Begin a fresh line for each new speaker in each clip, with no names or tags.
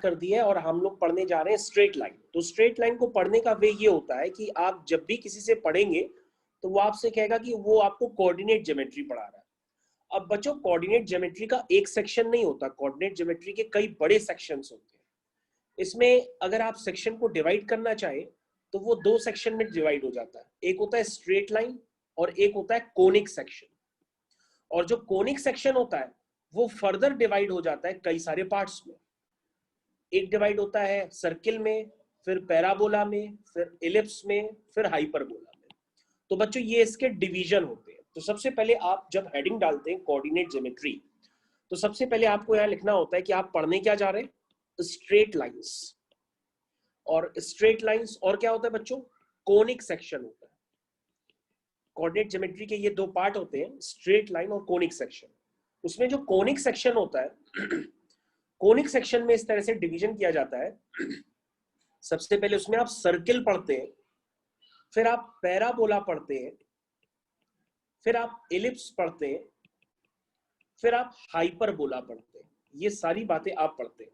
कर दी है और हम लोग पढ़ने जा रहे हैं स्ट्रेट लाइन। तो स्ट्रेट लाइन को पढ़ने का वे ये होता है कि आप जब भी किसी से पढ़ेंगे तो वो आपसे कहेगा कि वो आपको कोऑर्डिनेट ज्योमेट्री पढ़ा रहा है। अब बच्चों कोऑर्डिनेट ज्योमेट्री का एक सेक्शन नहीं होता, कोऑर्डिनेट ज्योमेट्री के कई बड़े सेक्शंस होते हैं। इसमें अगर आप सेक्शन को डिवाइड करना चाहें तो वो दो सेक्शन में डिवाइड हो जाता है, एक होता है स्ट्रेट लाइन और एक होता है कोनिक सेक्शन। और जो कोनिक सेक्शन होता है वो फर्दर डिवाइड हो जाता है कई सारे पार्ट्स में। एक डिवाइड होता है सर्किल में, फिर पैराबोला में, फिर इलिप्स में, फिर हाइपरबोला में। तो बच्चों ये इसके डिवीजन होते हैं। तो सबसे पहले आप जब हेडिंग डालते हैं कोऑर्डिनेट ज्योमेट्री, तो सबसे पहले आपको यहाँ लिखना होता है कि आप पढ़ने क्या जा रहे हैं, स्ट्रेट लाइंस। और स्ट्रेट लाइंस और क्या होता है बच्चों, कोनिक सेक्शन होता है। कोऑर्डिनेट ज्योमेट्री के ये दो पार्ट होते हैं, स्ट्रेट लाइन और कोनिक सेक्शन। उसमें जो कोनिक सेक्शन होता है कोनिक सेक्शन में इस तरह से डिवीजन किया जाता है। सबसे पहले उसमें आप सर्किल पढ़ते हैं, फिर आप पैराबोला पढ़ते हैं, फिर आप इलिप्स पढ़ते हैं, फिर आप हाइपरबोला पढ़ते हैं। ये सारी बातें आप पढ़ते हैं।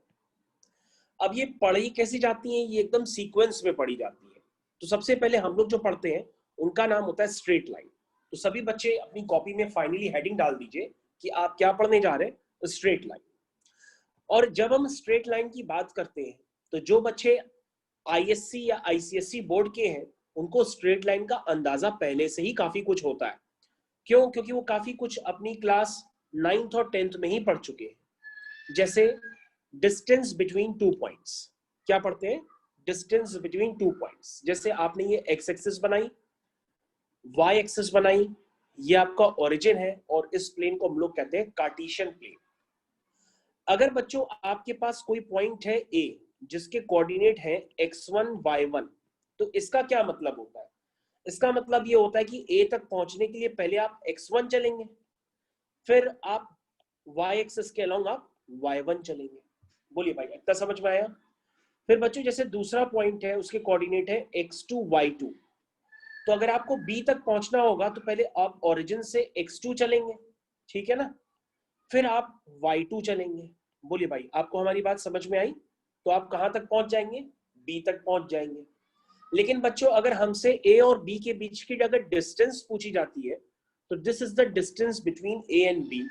अब ये पढ़ी कैसी जाती हैं, ये एकदम सीक्वेंस में पढ़ी जाती है। तो सबसे पहले हम लोग जो पढ़ते हैं उनका नाम होता है स्ट्रेट लाइन। तो सभी बच्चे अपनी कॉपी में फाइनली हेडिंग डाल दीजिए कि आप क्या पढ़ने जा रहे हैं, स्ट्रेट लाइन। और जब हम स्ट्रेट लाइन की बात करते हैं तो जो बच्चे आईएससी या आईसीएससी बोर्ड के हैं उनको स्ट्रेट लाइन का अंदाजा पहले से ही काफी कुछ होता है। क्यों? क्योंकि वो काफी कुछ अपनी क्लास 9th और 10th में ही पढ़ चुके हैं। जैसे डिस्टेंस बिटवीन टू पॉइंट्स, क्या पढ़ते हैं, डिस्टेंस बिटवीन टू पॉइंट्स। जैसे आपने ये एक्स एक्सिस बनाई, वाई एक्सिस बनाई, ये आपका ओरिजिन है और इस प्लेन को हम लोग कहते हैं कार्टेशियन प्लेन। अगर बच्चों आपके पास कोई पॉइंट है ए जिसके कोऑर्डिनेट है x1 y1, तो इसका क्या मतलब होता है, इसका मतलब ये होता है कि ए तक पहुंचने के लिए पहले आप x1 चलेंगे, फिर आप y एक्सिस के अलोंग आप y1 चलेंगे। बोलिए भाई, इतना समझ में आया? फिर बच्चों जैसे दूसरा पॉइंट है उसके कोऑर्डिनेट है x2 y2, तो अगर आपको b तक पहुंचना होगा तो पहले आप ओरिजिन से x2 चलेंगे, ठीक है ना, फिर आप y2 चलेंगे। बोलिए भाई, आपको हमारी बात समझ में आई? तो आप कहां तक पहुंच जाएंगे, b तक पहुंच जाएंगे। लेकिन बच्चों अगर हमसे a और b के बीच की अगर डिस्टेंस पूछी जाती है तो this is the distance between a and b।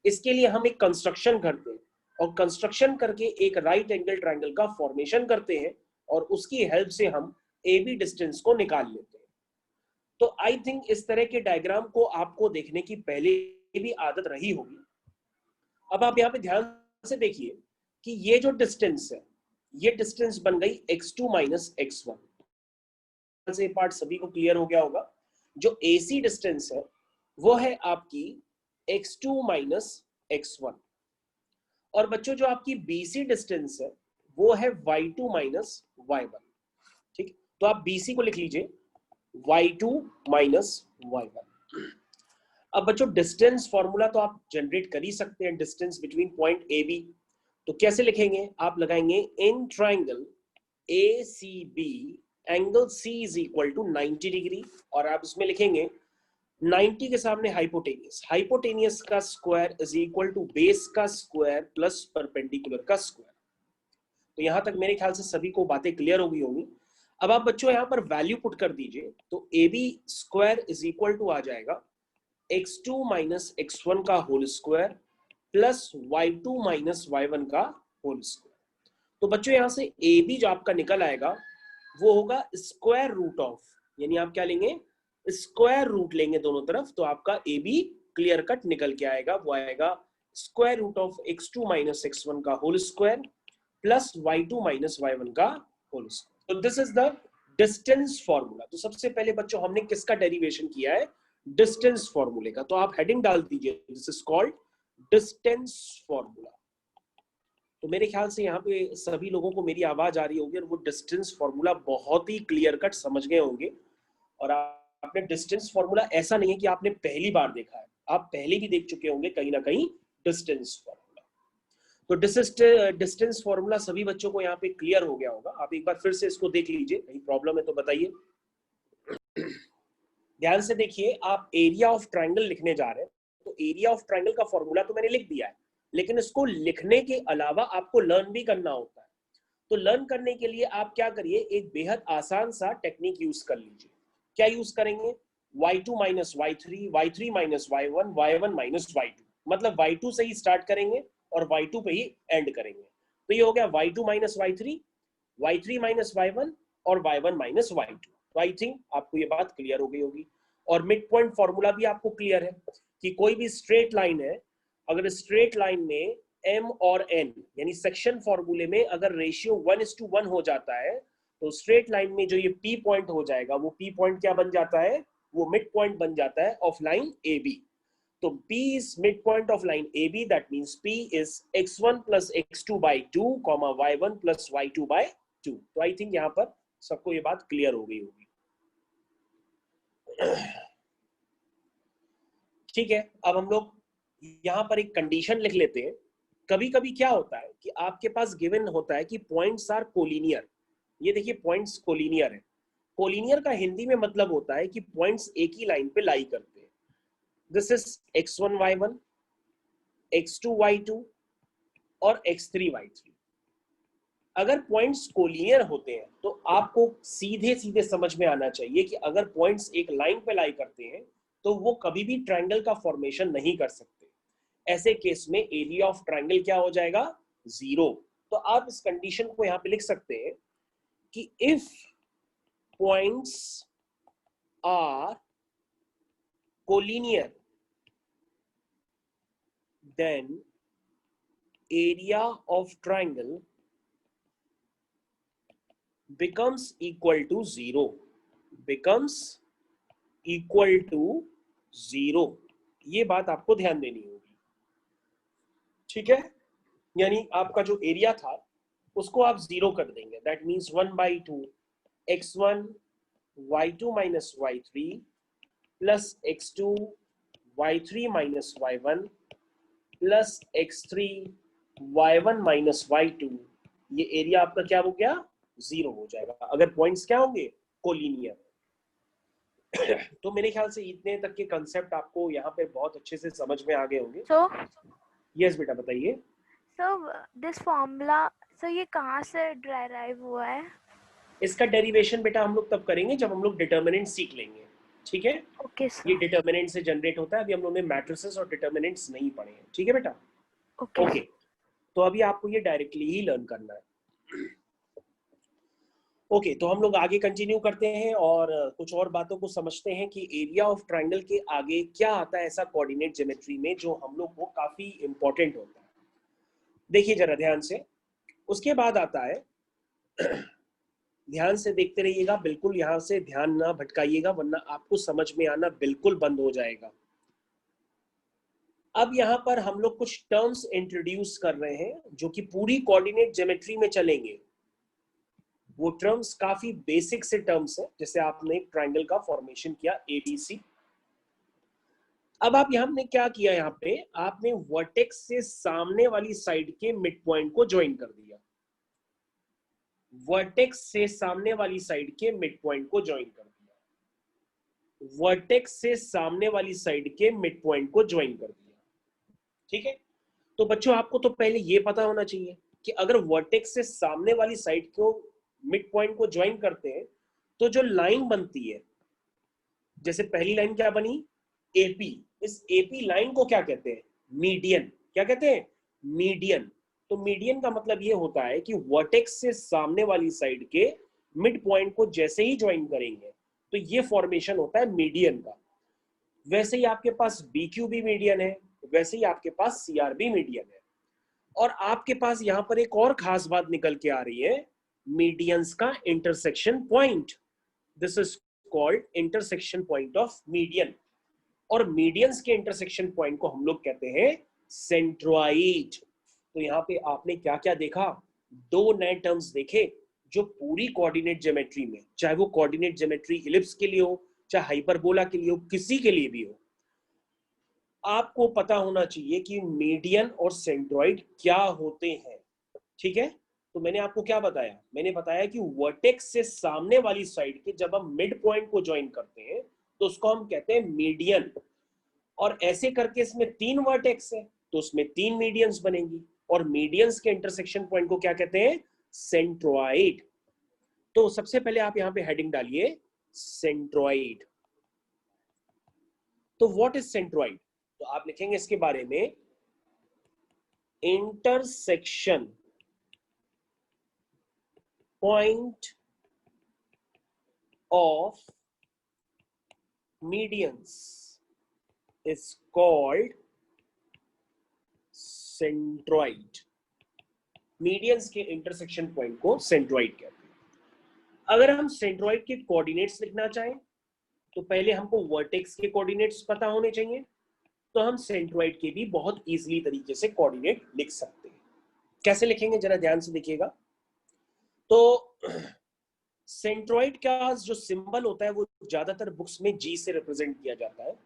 इसके लिए हम एक कंस्ट्रक्शन करते हैं और कंस्ट्रक्शन करके एक राइट एंगल ट्रायंगल का फॉर्मेशन करते हैं और उसकी हेल्प से हम ए बी डिस्टेंस को निकाल लेते हैं। तो आई थिंक इस तरह के डायग्राम को आपको देखने की पहले भी आदत रही होगी। अब आप यहाँ पे ध्यान से देखिए कि ये जो डिस्टेंस है ये डिस्टेंस बन गई x2 माइनस x1। से पार्ट सभी को क्लियर हो गया होगा। जो AC डिस्टेंस है वो है आपकी x2 माइनस x1। और बच्चों जो आपकी BC डिस्टेंस है वो है y2 माइनस y1। ठीक, तो आप BC को लिख लीजिए y2 माइनस y1। अब बच्चों डिस्टेंस फॉर्मूला तो आप जनरेट कर ही सकते हैं, distance between point A B. तो कैसे लिखेंगे, आप लगाएंगे in triangle ACB angle C is equal to 90 degree, और आप इसमें लिखेंगे 90 के सामने हाइपोटेनियस, हाइपोटेनियस का square is equal to base का स्क्वायर प्लस परपेंडिकुलर का स्क्वायर। तो यहां तक मेरे ख्याल से सभी को बातें क्लियर हो गई होंगी। अब आप बच्चों यहां पर वैल्यू पुट कर दीजिए, तो AB square is equal to आ जाएगा x2 माइनस x1 का whole square plus y2 minus y1 का होल स्क्वायर। तो बच्चों यहां से AB जो आपका निकल आएगा वो होगा स्क्वायर रूट ऑफ, यानी आप क्या लेंगे, स्क्वायर रूट लेंगे दोनों तरफ, तो आपका AB क्लियर कट निकल के आएगा, वो आएगा square root of x2 minus x1 का whole square plus y2 minus y1 का होल स्क्वायर। तो this is the distance formula. तो सबसे पहले बच्चों हमने किसका डेरिवेशन किया है, डिस्टेंस फॉर्मूले का। तो आप हेडिंग डाल दीजिए, this is called distance formula. तो मेरे ख्याल से यहाँ पे सभी लोगों को मेरी आवाज आ रही होगी और वो डिस्टेंस फॉर्मूला बहुत ही क्लियर कट समझ गए होंगे। और आपने डिस्टेंस फॉर्मूला ऐसा नहीं है कि आपने पहली बार देखा है, आप पहले भी देख चुके होंगे कहीं ना कहीं डिस्टेंस फॉर्मूला। तो डिस्टेंस फॉर्मूला सभी बच्चों को यहाँ पे क्लियर हो गया होगा। आप एक बार फिर से इसको देख लीजिए, कहीं प्रॉब्लम है तो बताइए। ध्यान से देखिए, आप एरिया ऑफ ट्रायंगल लिखने जा रहे हैं, तो एरिया ऑफ ट्रायंगल का फॉर्मूला तो मैंने लिख दिया है, लेकिन इसको लिखने के अलावा आपको लर्न भी करना होता है। तो लर्न करने के लिए आप क्या करिए, एक बेहद आसान सा टेक्निक यूज कर लीजिए। क्या यूज करेंगे, y2 minus y3, y3 minus y1, y1 minus y2, मतलब y2 से ही स्टार्ट करेंगे और y2 पे ही एंड करेंगे। तो ये हो गया y2 minus y3, y3 minus y1 और y1 माइनस y2। तो आई थिंक आपको ये बात क्लियर हो गई होगी। और मिड पॉइंट फॉर्मूला भी आपको क्लियर है कि कोई भी स्ट्रेट लाइन है, अगर स्ट्रेट लाइन में m और n यानी सेक्शन फॉर्मूले में अगर रेशियो 1:1 हो जाता है, तो स्ट्रेट लाइन में जो ये p पॉइंट हो जाएगा, वो p पॉइंट क्या बन जाता है, वो मिड पॉइंट बन जाता है ऑफ लाइन AB। तो P is midpoint of line AB, that means P is x1 plus x2 by 2, y1 plus y2 by 2। तो आई थिंक यहाँ पर सबको ये बात क्लियर हो गई होगी। ठीक है, अब हम लोग यहाँ पर एक कंडीशन लिख लेते हैं। कभी कभी क्या होता है कि आपके पास गिवन होता है कि पॉइंट्स आर कोलिनियर। ये देखिए पॉइंट्स कोलिनियर है। कोलिनियर का हिंदी में मतलब होता है कि पॉइंट्स एक ही लाइन पे लाई करते हैं। This is x1 y1, x2 y2 और x3 y3। अगर पॉइंट्स कोलिनियर होते हैं तो आपको सीधे सीधे समझ में आना चाहिए कि अगर पॉइंट्स एक लाइन पे लाई करते हैं तो वो कभी भी ट्रायंगल का फॉर्मेशन नहीं कर सकते। ऐसे केस में एरिया ऑफ ट्रायंगल क्या हो जाएगा, 0। तो आप इस कंडीशन को यहां पे लिख सकते हैं कि if points are collinear then area of triangle becomes equal to 0, becomes equal to 0। ये बात आपको ध्यान देनी होगी, ठीक है। यानी आपका जो एरिया था उसको आप 0 कर देंगे, that means 1/2 x1 y2 minus y3 plus x2 y3 minus y1 plus x3 y1 minus y2। ये एरिया आपका क्या हो गया, 0 हो जाएगा अगर पॉइंट्स क्या होंगे, कोलिनियर। तो मेरे ख्याल से इतने तक के कंसेप्ट आपको यहाँ पे बहुत अच्छे से समझ में आ गए होंगे। यस बेटा बताइए।
दिस फॉर्मूला ये कहाँ से डेराइव हुआ है?
इसका डेरिवेशन बेटा हम लोग तब करेंगे जब हम लोग डिटर्मिनेंट सीख लेंगे, ठीक है।
Okay sir.
ये डिटर्मिनेंट से जनरेट होता है, अभी हम लोग ने मैट्रिसेस और डिटर्मिनेंट्स नहीं पढ़े हैं, ठीक है बेटा। ओके तो अभी आपको ये डायरेक्टली ही लर्न करना है। ओके तो हम लोग आगे कंटिन्यू करते हैं और कुछ और बातों को समझते हैं कि एरिया ऑफ ट्रायंगल के आगे क्या आता है ऐसा कोऑर्डिनेट ज्योमेट्री में जो हम लोग को काफी इंपॉर्टेंट होता है। देखिए जरा ध्यान से, उसके बाद आता है ध्यान से देखते रहिएगा, बिल्कुल यहाँ से ध्यान ना भटकाइएगा वरना आपको समझ में आना बिल्कुल बंद हो जाएगा। अब यहाँ पर हम लोग कुछ टर्म्स इंट्रोड्यूस कर रहे हैं जो कि पूरी कोऑर्डिनेट ज्योमेट्री में चलेंगे। वो टर्म्स काफी बेसिक से टर्म्स है, जैसे आपने एक ट्रायंगल का फॉर्मेशन किया ABC। अब आप यहाँ ने क्या किया, यहाँ पे आपने वर्टेक्स से सामने वाली साइड के मिड पॉइंट को ज्वाइन कर दिया। वर्टेक्स से सामने वाली साइड के मिड पॉइंट को ज्वाइन कर दिया। वर्टेक्स से सामने वाली साइड के मिड पॉइंट को ज्वाइन कर दिया, ठीक है। तो बच्चों आपको तो पहले ये पता होना चाहिए कि अगर वर्टेक्स से सामने वाली साइड को मिड पॉइंट को ज्वाइन करते हैं तो जो लाइन बनती है, जैसे पहली लाइन क्या बनी AP, इस AP लाइन को क्या कहते हैं, मीडियन। क्या कहते हैं, मीडियन। तो मीडियन का मतलब ये होता है कि वर्टेक्स से सामने वाली साइड के मिड पॉइंट को जैसे ही ज्वाइन करेंगे तो ये फॉर्मेशन होता है मीडियन का। वैसे ही आपके पास BQ भी मीडियन है, वैसे ही आपके पास CR भी मीडियन है। और आपके पास यहाँ पर एक और खास बात निकल के आ रही है, मीडियंस का intersection point. This is called intersection point of median. और मीडियंस के इंटरसेक्शन पॉइंट को हम लोग कहते हैं सेंट्रोइड। तो यहाँ पे आपने क्या क्या देखा, दो नए टर्म्स देखे जो पूरी कोऑर्डिनेट ज्योमेट्री में, चाहे वो कोऑर्डिनेट ज्योमेट्री इलिप्स के लिए हो, चाहे हाइपरबोला के लिए हो, किसी के लिए भी हो, आपको पता होना चाहिए कि मीडियन और सेंट्रोइड क्या होते हैं, ठीक है। तो मैंने आपको क्या बताया, मैंने बताया कि वर्टेक्स से सामने वाली साइड के जब हम मिड पॉइंट को ज्वाइन करते हैं तो उसको हम कहते हैं मीडियन। और ऐसे करके इसमें 3 वर्टेक्स है तो उसमें 3 मीडियंस बनेंगी और मीडियंस के इंटरसेक्शन पॉइंट को क्या कहते हैं, सेंट्रॉइड। तो सबसे पहले आप यहां पे हेडिंग डालिए सेंट्रॉइड। तो व्हाट इज सेंट्रॉइड? तो आप लिखेंगे इसके बारे में intersection point of medians is called centroid. Medians के इंटरसेक्शन पॉइंट को सेंट्रॉइड कहते हैं। अगर हम सेंट्रॉइड के कोऑर्डिनेट्स लिखना चाहें तो पहले हमको वर्टेक्स के कोऑर्डिनेट्स पता होने चाहिए, तो हम सेंट्रॉइड के भी बहुत इजीली तरीके से कोऑर्डिनेट लिख सकते हैं। कैसे लिखेंगे जरा ध्यान से देखिएगा। तो सेंट्रॉइड का जो सिंबल होता है वो ज्यादातर बुक्स में जी से रिप्रेजेंट किया जाता है।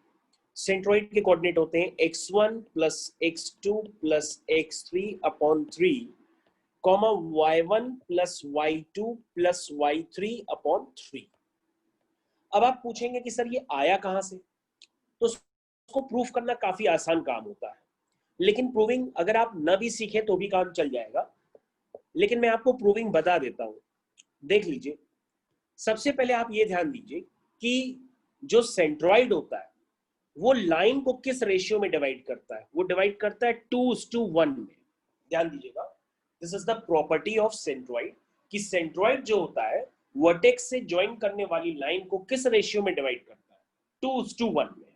सेंट्रॉइड के कोऑर्डिनेट होते हैं x1 plus x2 plus x3 upon 3 comma y1 plus y2 plus y3 upon 3। अब आप पूछेंगे कि सर ये आया कहां से? तो उसको प्रूफ करना काफी आसान काम होता है, लेकिन प्रूविंग अगर आप न भी सीखें तो भी काम चल जाएगा। लेकिन मैं आपको प्रूविंग बता देता हूं, देख लीजिए। सबसे पहले आप ये ध्यान दीजिए कि जो सेंट्रॉइड होता है वो लाइन को किस रेशियो में डिवाइड करता है? वो डिवाइड करता है 2:1 में। ध्यान दीजिएगा, this is the property of centroid कि सेंट्रॉइड जो होता है वर्टेक्स से ज्वाइन करने वाली लाइन को किस रेशियो में डिवाइड करता है? 2:1 में।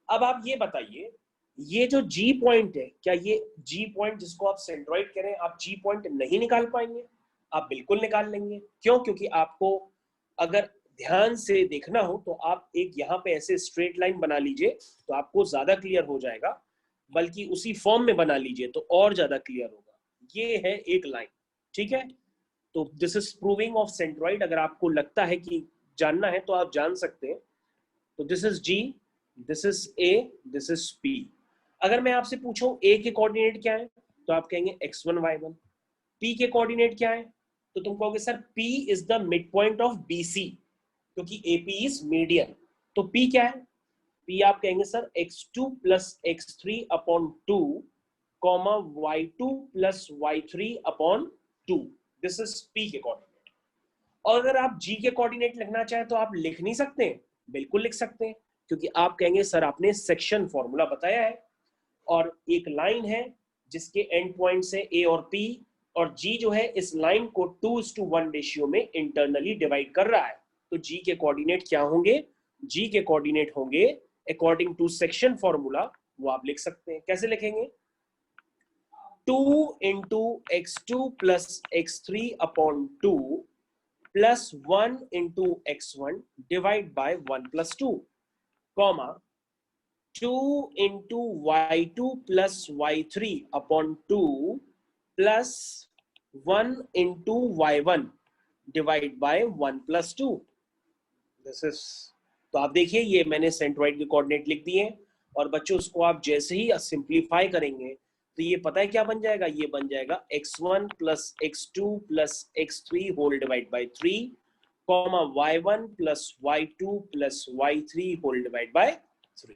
अब आप ये बताइए, ये जो जी पॉइंट है, क्या ये जी पॉइंट जिसको आप सेंट्रॉइड कह रहे हैं, आप जी पॉइंट नहीं निकाल पाएंगे? आप बिल्कुल निकाल लेंगे। क्यों? क्योंकि आपको अगर ध्यान से देखना हो तो आप एक यहाँ पे ऐसे स्ट्रेट लाइन बना लीजिए तो आपको ज्यादा क्लियर हो जाएगा, बल्कि उसी फॉर्म में बना लीजिए तो और ज्यादा क्लियर होगा। ये है एक लाइन, ठीक है। तो this is proving of centroid. अगर आपको लगता है कि जानना है तो आप जान सकते हैं। तो this is G, this is A, this is P. अगर मैं आपसे पूछूं ए के कोऑर्डिनेट क्या है तो आप कहेंगे x1 y1। पी के कोऑर्डिनेट क्या है तो तुम कहोगे sir P is the mid point of BC, क्योंकि AP इज मीडियन। तो P क्या है? P आप कहेंगे sir x2 plus x3 upon 2 comma y2 plus y3 upon 2। This is P के कोऑर्डिनेट। और अगर आप G के कोऑर्डिनेट लिखना चाहें तो आप लिख नहीं सकते हैं? बिल्कुल लिख सकते हैं, क्योंकि आप कहेंगे सर आपने सेक्शन फॉर्मूला बताया है और एक लाइन है जिसके एंड पॉइंट से A और P, और G जो है इस लाइन को 2:1 रेशियो में इंटरनली डिवाइड कर रहा है। तो G के कोऑर्डिनेट क्या होंगे? G के कोऑर्डिनेट होंगे अकॉर्डिंग टू सेक्शन फॉर्मूला, वो आप लिख सकते हैं। कैसे लिखेंगे? 2 into x2 plus x3 upon 2 plus 1 into x1 divide by 1 plus 2 comma 2 into y2 plus y3 upon 2 plus 1 into y1 divide by 1 plus 2। This is, तो आप देखिए ये मैंने सेंट्रॉइड के कोऑर्डिनेट लिख दिए और बच्चों उसको आप जैसे ही सिंप्लीफाई करेंगे तो ये पता है क्या बन जाएगा? ये बन जाएगा x1 plus x2 plus x3 whole divide by 3 comma y1 plus y2 plus y3 whole divide by 3।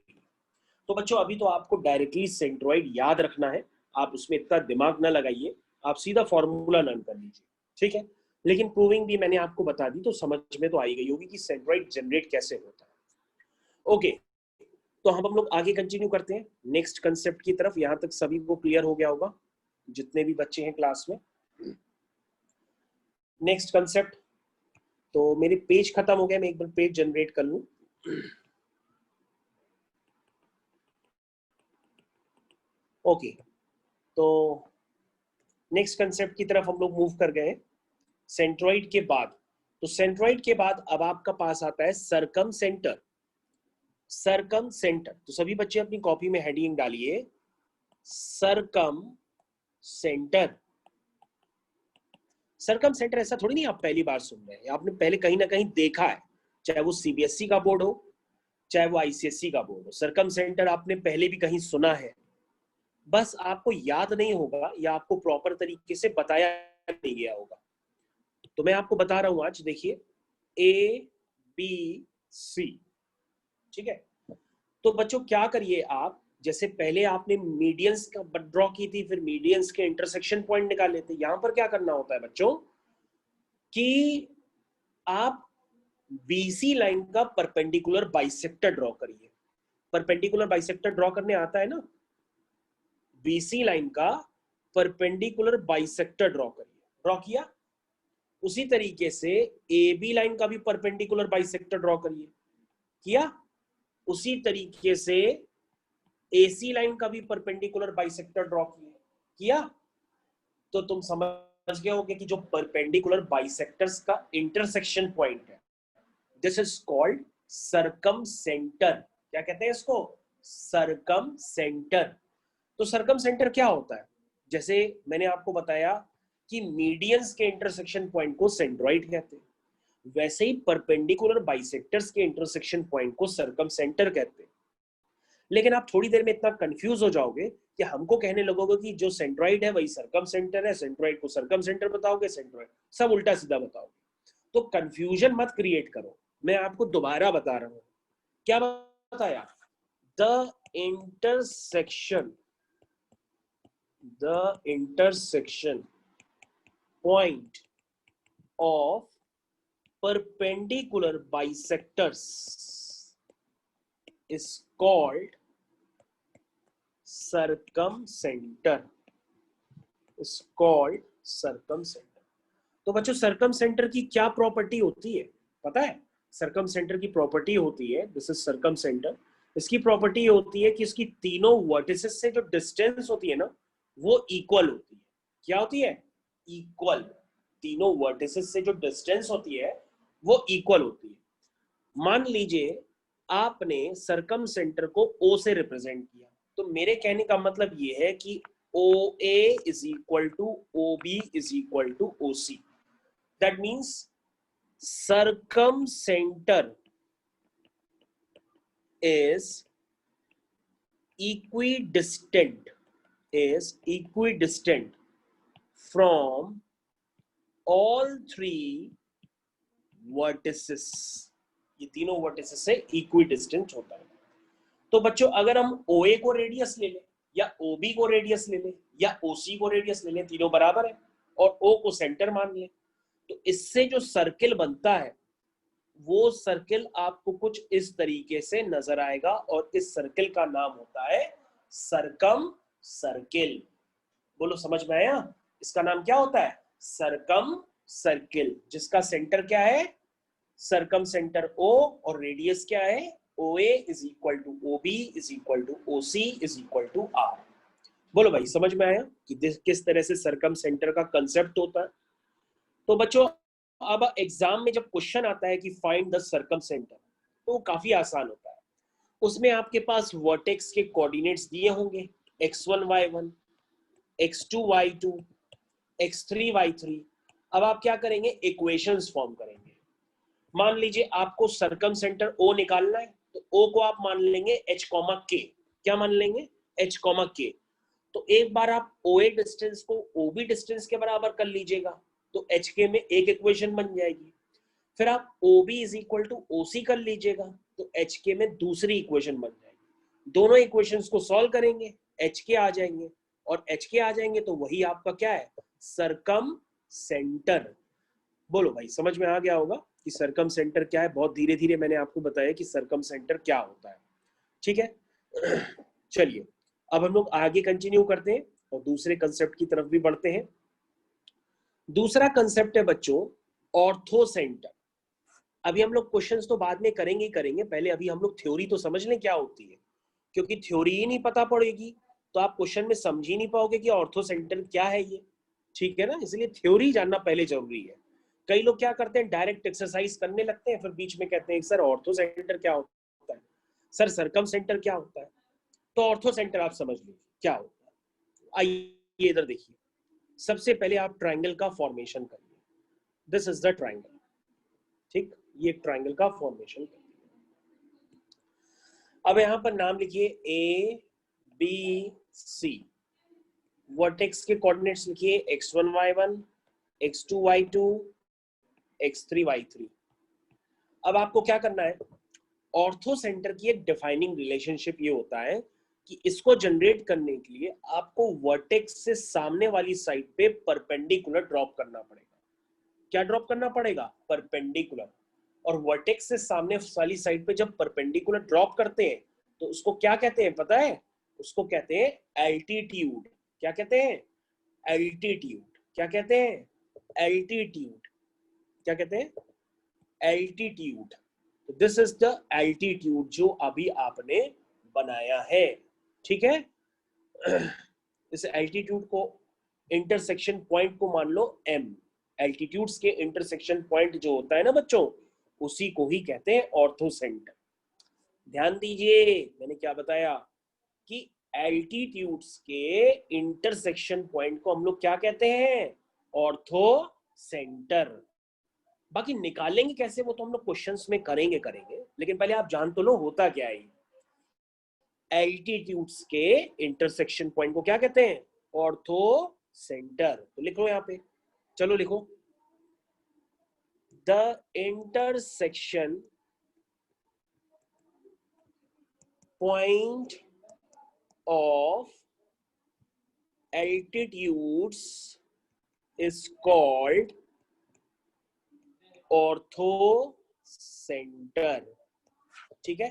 तो बच्चों अभी तो आपको डायरेक्टली सेंट्रॉइड याद रखना है, आप उसमें इतना दिमाग ना लगाइए, आप सीधा फॉर्मूला लर्न कर लीजिए, ठीक है। लेकिन प्रूविंग भी मैंने आपको बता दी तो समझ में तो आई गई होगी कि सेंट्रॉइड जनरेट कैसे होता है। ओके, तो हम लोग आगे कंटिन्यू करते हैं नेक्स्ट कंसेप्ट की तरफ। यहां तक सभी को क्लियर हो गया होगा जितने भी बच्चे हैं क्लास में। नेक्स्ट कंसेप्ट, तो मेरे पेज खत्म हो गए, मैं एक बार पेज जनरेट कर लूं। ओके, तो नेक्स्ट कंसेप्ट की तरफ हम लोग मूव कर गए सेंट्रॉइड के बाद। तो सेंट्रॉइड के बाद अब आपका पास आता है सरकम सेंटर। सरकम सेंटर, तो सभी बच्चे अपनी कॉपी में हेडिंग डालिए सरकम सेंटर। सरकम सेंटर ऐसा थोड़ी नहीं आप पहली बार सुन रहे हैं, आपने पहले कहीं ना कहीं देखा है, चाहे वो CBSE का बोर्ड हो चाहे वो ICSE का बोर्ड हो। सरकम सेंटर आपने पहले भी कहीं सुना है, बस आपको याद नहीं होगा या आपको प्रॉपर तरीके से बताया नहीं गया होगा। तो मैं आपको बता रहा हूं आज, देखिए ABC, ठीक है। तो बच्चों क्या करिए, आप जैसे पहले आपने मीडियंस का ड्रॉ की थी, फिर मीडियंस के इंटरसेक्शन पॉइंट निकाले थे। यहां पर क्या करना होता है बच्चों कि आप बीसी लाइन का परपेंडिकुलर बाइसेक्टर ड्रॉ करिए। परपेंडिकुलर बाइसेक्टर ड्रॉ करने आता है ना? बीसी लाइन का परपेंडिकुलर बाइसेक्टर ड्रॉ करिए। ड्रॉ किया? उसी तरीके से ए बी लाइन का भी परपेंडिकुलर बाइसेक्टर ड्रॉ करिए। किया? उसी तरीके से एसी लाइन का भी परपेंडिकुलर बाइसेक्टर ड्रॉ किया? तो तुम समझ गए होगे कि जो परपेंडिकुलर बाइसेक्टर्स का इंटरसेक्शन पॉइंट है, दिस इज कॉल्ड सरकम सेंटर। क्या कहते हैं इसको? सरकम सेंटर। तो सरकम सेंटर क्या होता है? जैसे मैंने आपको बताया कि मीडियंस के इंटरसेक्शन पॉइंट को सेंट्रॉइड कहते हैं, वैसे ही परपेंडिकुलर बाइसेक्टर्स के इंटरसेक्शन पॉइंट को सरकम सेंटर कहते हैं। लेकिन आप थोड़ी देर में इतना कंफ्यूज हो जाओगे कि हमको कहने लगोगे कि जो सेंट्रॉइड है वही सरकम सेंटर है, सेंट्रॉइड को सरकम सेंटर बताओगे, सेंट्रॉइड सब उल्टा सीधा बताओगे। तो कंफ्यूजन मत क्रिएट करो, मैं आपको दोबारा बता रहा हूं। क्या बताया? The intersection point of perpendicular bisectors is called circumcenter. is called circumcenter. तो बच्चों सरकम सेंटर की क्या प्रॉपर्टी होती है पता है? सरकम सेंटर की प्रॉपर्टी होती है, दिस इज सरकम सेंटर। इसकी प्रॉपर्टी होती है कि इसकी तीनों वर्टिसेस से जो डिस्टेंस होती है ना वो इक्वल होती है। क्या होती है? इक्वल। तीनों वर्टिसेस से जो डिस्टेंस होती है वो इक्वल होती है। मान लीजिए आपने सरकम सेंटर को O से रिप्रेजेंट किया, तो मेरे कहने का मतलब ये है कि OA is equal to OB is equal to OC. That means circumcenter is equidistant from all three vertices. ये तीनों वर्टिसेस से इक्विडिस्टेंट होता है। तो बच्चों अगर हम OA को रेडियस ले लें या OB को रेडियस ले लें या OC को रेडियस ले लें, तीनों बराबर है, और O को सेंटर मान लें, तो इससे जो सर्किल बनता है वो सर्किल आपको कुछ इस तरीके से नजर आएगा, और इस सर्किल का नाम होता है सरकम सर्किल। बोलो समझ में आया? इसका नाम क्या होता है? सरकम सर्किल, जिसका सेंटर क्या है? सरकम सेंटर O और रेडियस क्या है? OA is equal to OB is equal to OC is equal to R। बोलो भाई समझ में आया कि किस तरह से सरकम सेंटर का कंसेप्ट होता है? तो बच्चों अब एग्जाम में जब क्वेश्चन आता है कि फाइंड द सरकम सेंटर, तो वो काफी आसान होता है। उसमें आपके पास वर्टेक्स के कोऑर्डिनेट्स दिए होंगे, x1 y1, x2 y2, x3 y3। अब आप क्या करेंगे? इक्वेशंस फॉर्म करेंगे। मान लीजिए आपको सरकम सेंटर O निकालना है, तो O को आप मान लेंगे h, k। क्या मान लेंगे? h, k। तो एक बार आप OA डिस्टेंस को OB डिस्टेंस के बराबर कर लीजिएगा, तो HK में एक इक्वेशन बन जाएगी। फिर आप OB is equal to OC कर लीजिएगा, तो HK में दूसरी इक्वेशन बन जाएगी। दोनों इक्वेशंस को सॉल्व करेंगे, HK आ जाएंगे, और HK आ जाएंगे तो वही आपका क्या है? सरकम सेंटर। बोलो भाई समझ में आ गया होगा कि सरकम सेंटर क्या है? बहुत धीरे धीरे मैंने आपको बताया कि सरकम सेंटर क्या होता है। ठीक है, चलिए अब हम लोग आगे कंटिन्यू करते हैं और दूसरे कंसेप्ट की तरफ भी बढ़ते हैं। दूसरा कंसेप्ट है बच्चों ऑर्थो सेंटर। अभी हम लोग क्वेश्चंस तो बाद में करेंगे ही करेंगे, पहले अभी हम लोग थ्योरी तो समझ लें क्या होती है, क्योंकि थ्योरी ही नहीं पता पड़ेगी तो आप क्वेश्चन में समझ ही नहीं पाओगे कि ऑर्थो सेंटर क्या है ये। ठीक है ना? इसलिए थ्योरी जानना पहले जरूरी है। कई लोग क्या करते हैं, डायरेक्ट एक्सरसाइज करने लगते हैं, फिर बीच में कहते हैं सर ऑर्थो सेंटर क्या होता है, सर सरकम सेंटर क्या होता है। तो ऑर्थो सेंटर आप समझ लीजिए क्या होता है। आइए इधर देखिए, सबसे पहले आप ट्राइंगल का फॉर्मेशन करिए। This is the triangle. ठीक, ये ट्राइंगल का फॉर्मेशन करिए। अब यहां पर नाम लिखिए A B C। वर्टेक्स के कोऑर्डिनेट्स लिखिए x1 y1, x2 y2, x3 y3। अब आपको क्या करना है? ऑर्थो सेंटर की एक डिफाइनिंग रिलेशनशिप ये होता है कि इसको जनरेट करने के लिए आपको वर्टेक्स से सामने वाली साइड पे परपेंडिकुलर ड्रॉप करना पड़ेगा। क्या ड्रॉप करना पड़ेगा? परपेंडिकुलर। और वर्टेक्स से सामने वाली साइड पे जब परपेंडिकुलर ड्रॉप करते हैं तो उसको क्या कहते हैं पता है? उसको कहते हैं एल्टीट्यूड। क्या कहते हैं? एल्टीट्यूड। क्या कहते हैं? एल्टीट्यूड। क्या कहते हैं? एल्टीट्यूड। तो दिस इज द एल्टीट्यूड जो अभी आपने बनाया है, ठीक है। इस एल्टीट्यूड को, इंटरसेक्शन पॉइंट को मान लो m। एल्टीट्यूड्स के इंटरसेक्शन पॉइंट जो होता है ना बच्चों, उसी को ही कहते हैं ऑर्थोसेंटर। ध्यान दीजिए मैंने क्या बताया कि एल्टीट्यूड्स के इंटरसेक्शन पॉइंट को हम लोग क्या कहते हैं? ऑर्थोसेंटर। बाकी निकालेंगे कैसे वो तो हम लोग क्वेश्चंस में करेंगे, लेकिन पहले आप जान तो लो होता क्या है। एल्टीट्यूड्स के इंटरसेक्शन पॉइंट को क्या कहते हैं? ऑर्थोसेंटर। तो लिखो यहां पे, चलो लिखो, the intersection point of altitudes is called orthocentre. ठीक है,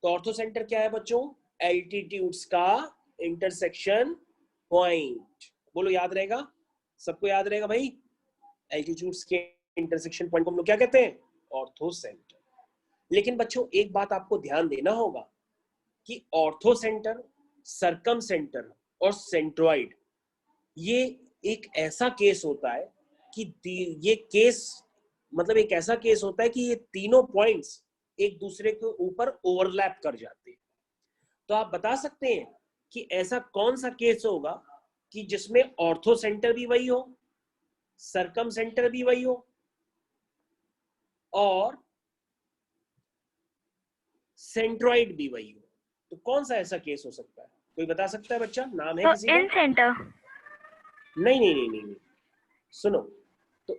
तो ऑर्थोसेंटर क्या है बच्चों? एल्टीट्यूड्स का इंटरसेक्शन पॉइंट। बोलो, याद रहेगा? सबको याद रहेगा भाई? एल्टीट्यूड्स के इंटरसेक्शन पॉइंट को हम लोग क्या कहते हैं? ऑर्थोसेंटर। लेकिन बच्चों एक बात आपको ध्यान देना होगा कि ऑर्थोसेंटर, सर्कमसेंटर और सेंट्रॉइड, ये एक ऐसा केस होता है कि ये केस मतलब एक ऐसा केस होता है कि ये तीनों पॉइंट्स एक दूसरे के ऊपर ओवरलैप कर जाते हैं। तो आप बता सकते हैं कि ऐसा कौन सा केस होगा कि जिसमें ऑर्थोसेंटर भी वही हो, सर्कमसेंटर भी वही हो और सेंट्रॉइड भी वही हो? तो कौन सा ऐसा केस हो सकता है? कोई बता सकता है बच्चा? नाम है
तो
किसी का?
इन सेंटर।
नहीं, सुनो, तो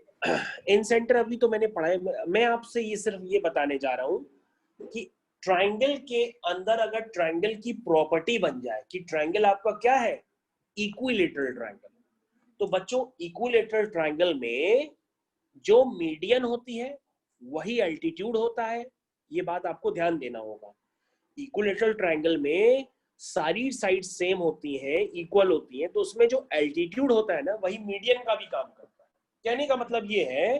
इन सेंटर अभी तो मैंने पढ़ा है। मैं आपसे ये सिर्फ ये बताने जा रहा हूं कि ट्रायंगल के अंदर अगर ट्रायंगल की प्रॉपर्टी बन जाए कि ट्रायंगल आपका क्या है? Equilateral triangle. तो बच्चों इक्विलेटरल ट्रायंगल में जो मीडियन होती है वही एल्टीट्यूड होता है। ये बात आपको ध्यान देना होगा। इक्विलेटरल ट्रायंगल में सारी साइड सेम होती हैं, इक्वल होती हैं, तो उसमें जो एल्टीट्यूड होता है ना वही मीडियन का भी काम करता है। कहने का मतलब ये है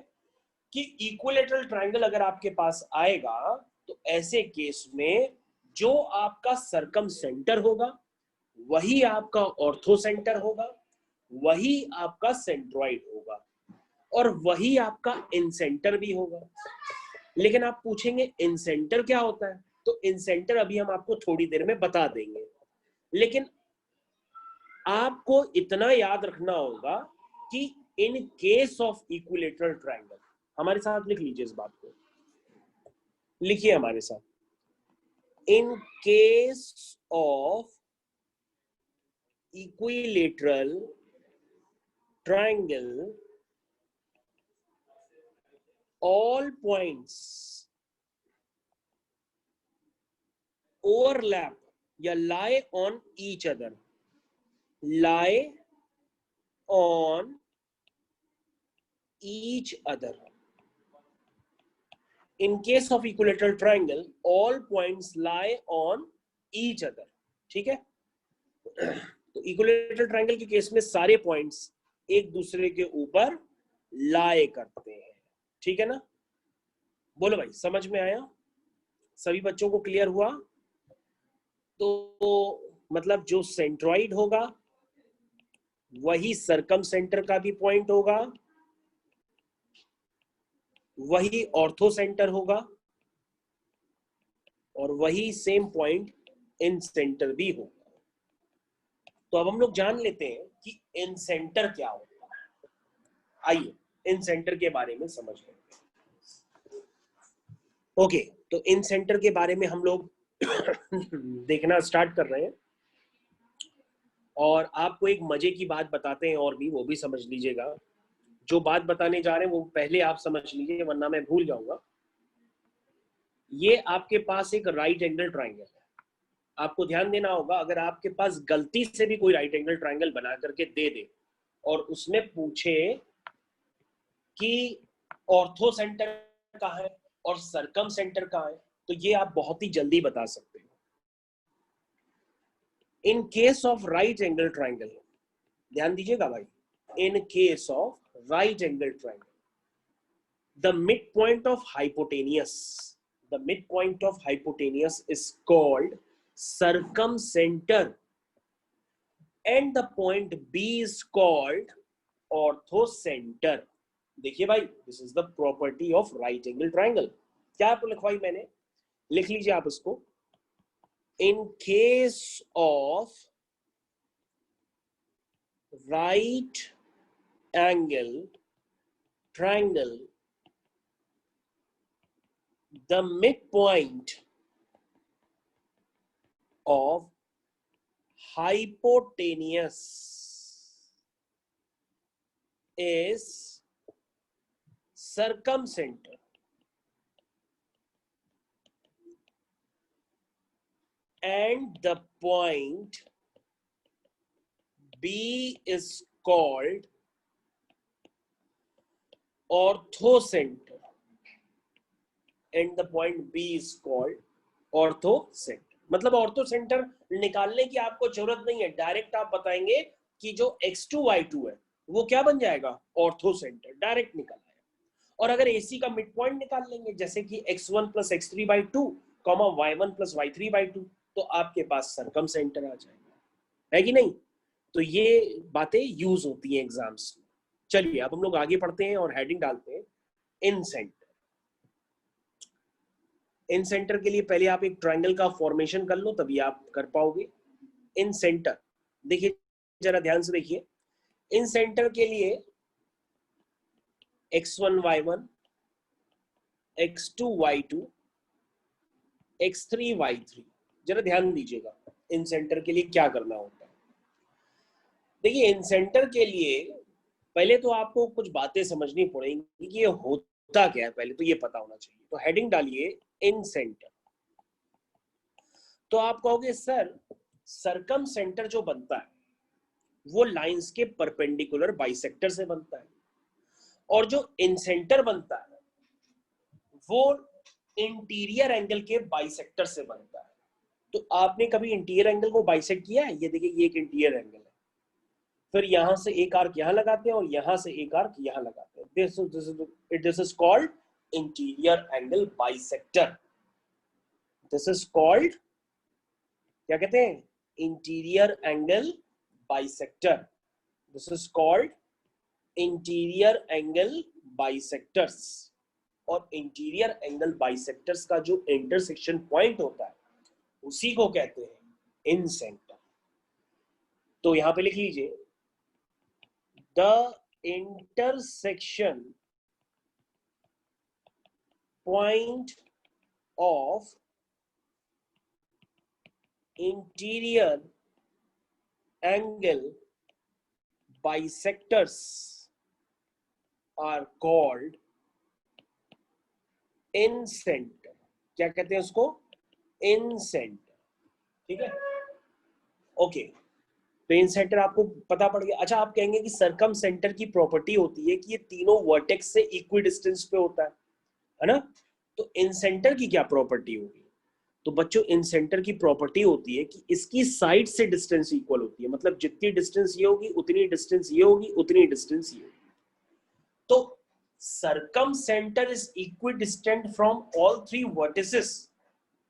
कि इक्विलेटरल ट्रायंगल अगर आपके पास आएगा तो ऐसे केस में जो आपका सर्कम सेंटर होगा वही आपका ऑर्थोसेंटर होगा, वही आपका सेंट्रॉइड होगा और वही आपका इनसेंटर भी होगा। लेकिन आप पूछेंगे इनसेंटर क्या होता है? तो इनसेंटर अभी हम आपको थोड़ी देर में बता देंगे, लेकिन आपको इतना याद रखना होगा कि in case of equilateral triangle, हमारे साथ लिख लीजिए इस बात को, लिखिए हमारे साथ, in case of equilateral triangle all points overlap या lie on each other, lie on each other. In case of equilateral triangle all points lie on each other. ठीक है, तो इक्विलेटरल ट्रायंगल के केस में सारे पॉइंट्स एक दूसरे के ऊपर lie करते हैं। ठीक है ना? बोलो भाई, समझ में आया? सभी बच्चों को क्लियर हुआ? तो मतलब जो सेंट्रॉइड होगा वही सर्कम सेंटर का भी पॉइंट होगा, वही ऑर्थो सेंटर होगा और वही सेम पॉइंट इन सेंटर भी होगा। तो अब हम लोग जान लेते हैं कि इन सेंटर क्या होता है। आइए इन सेंटर के बारे में समझ लेते हैं। ओके, तो इन सेंटर के बारे में हम लोग देखना स्टार्ट कर रहे हैं और आपको एक मजे की बात बताते हैं और भी, वो भी समझ लीजिएगा। जो बात बताने जा रहे हैं वो पहले आप समझ लीजिए वरना मैं भूल जाऊंगा। ये आपके पास एक राइट एंगल ट्रायंगल है। आपको ध्यान देना होगा, अगर आपके पास गलती से भी कोई राइट एंगल ट्रायंगल बना करके दे दे और उसमें पूछे कि ऑर्थो सेंटर कहाँ है और सरकम सेंटर कहाँ है, तो ये आप बहुत ही जल्दी बता सकते हो। In case of right angle triangle, ध्यान दीजिएगा भाई, in case of right angle triangle, the midpoint of hypotenuse, the midpoint of hypotenuse is called circumcenter and the point B is called orthocenter. देखिए भाई, this is the property of right angle triangle. क्या आपको लिखवाई मैंने, लिख लीजिए आप इसको। in case of right angle triangle, the midpoint of hypotenuse is circumcenter and the point B is called orthocenter and the point B is called orthocenter. मतलब ऑर्थोसेंटर निकालने की आपको जरूरत नहीं है, डायरेक्ट आप बताएंगे कि जो x2 y2 है वो क्या बन जाएगा, ऑर्थोसेंटर, डायरेक्ट निकल आएगा। और अगर AC का मिड पॉइंट निकाल लेंगे, जैसे कि x1 plus x3 by 2 comma y1 plus y3 by 2, तो आपके पास सरकम सेंटर आ जाएगा, है कि नहीं। तो ये बातें यूज होती हैं एग्जाम्स में। चलिए अब हम लोग आगे पढ़ते हैं और हेडिंग डालते हैं इन सेंटर। इन सेंटर के लिए पहले आप एक ट्रायंगल का फॉर्मेशन कर लो, तभी आप कर पाओगे। इन सेंटर देखिए, जरा ध्यान से देखिए, इन सेंटर के लिए x1 y1, x2 y2, x3 y3, जरा ध्यान दीजिएगा इन सेंटर के लिए क्या करना होता है। देखिए इन सेंटर के लिए पहले तो आपको कुछ बातें समझनी पड़ेंगी कि ये होता क्या है, पहले तो ये पता होना चाहिए। तो हेडिंग डालिए इन सेंटर। तो आप कहोगे सर सरकम सेंटर जो बनता है वो लाइंस के परपेंडिकुलर बाइसेक्टर से बनता है, और जो इन सेंटर बनता है वो इंटीरियर एंगल के बाइसेक्टर से बनता है। तो आपने कभी इंटीरियर एंगल को बाइसेक्ट किया है? ये देखिए, ये एक इंटीरियर एंगल है, फिर यहां से एक आर्क यहां लगाते हैं और यहां से एक आर्क यहां लगाते हैं। This is called interior angle bisector. This is called, क्या कहते हैं, interior angle bisector. This is called interior angle bisectors. और इंटीरियर एंगल बाइसेक्टर्स का जो इंटरसेक्शन पॉइंट होता है उसी को कहते हैं इन सेंटर। तो यहां पे लिख लीजिए, the intersection point of interior angle bisectors are called incentre. क्या कहते हैं उसको, इन सेंटर, ठीक है। ओके, तो इन सेंटर आपको पता पड़ गया। अच्छा, आप कहेंगे कि सरकम सेंटर की प्रॉपर्टी होती है कि ये तीनों वर्टेक्स से इक्वी डिस्टेंस पे होता है ना। तो इन सेंटर की क्या प्रॉपर्टी होगी, तो बच्चों इन सेंटर की प्रॉपर्टी होती है कि इसकी साइड से डिस्टेंस इक्वल होती है, मतलब जितनी डिस्टेंस ये होगी उतनी डिस्टेंस ये होगी, उतनी डिस्टेंस ये होगी। तो circumcenter is equidistant from all three vertices,